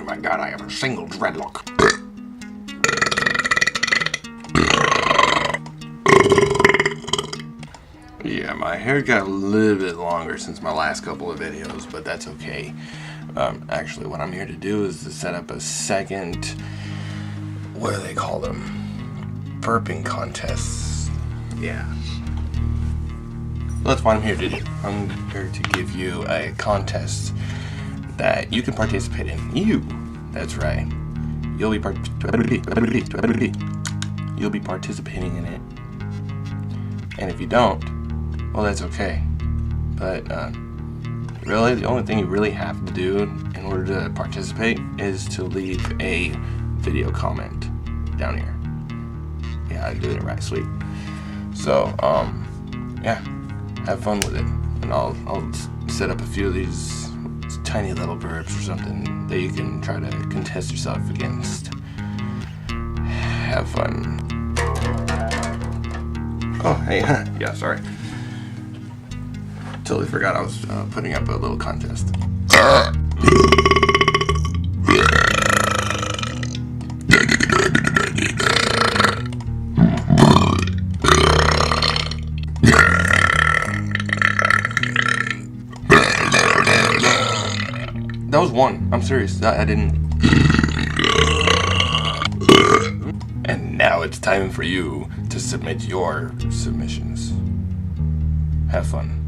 Oh my god, I have a single dreadlock. Yeah, my hair got a little bit longer since my last couple of videos, but that's okay. Actually, what I'm here to do is to set up a second, what do they call them? Burping contests. Yeah. That's what I'm here to do. I'm here to give you a contest that you can participate in. That's right. You'll be participating in it. And if you don't, well, that's okay. But really, the only thing you really have to do in order to participate is to leave a video comment down here. Yeah, I'm doing it right, sweet. So, yeah, have fun with it, and I'll set up a few of these tiny little burps or something that you can try to contest yourself against. Have fun. Oh, hey, yeah, sorry. Totally forgot I was putting up a little contest. That was one. I'm serious. I didn't. And now it's time for you to submit your submissions. Have fun.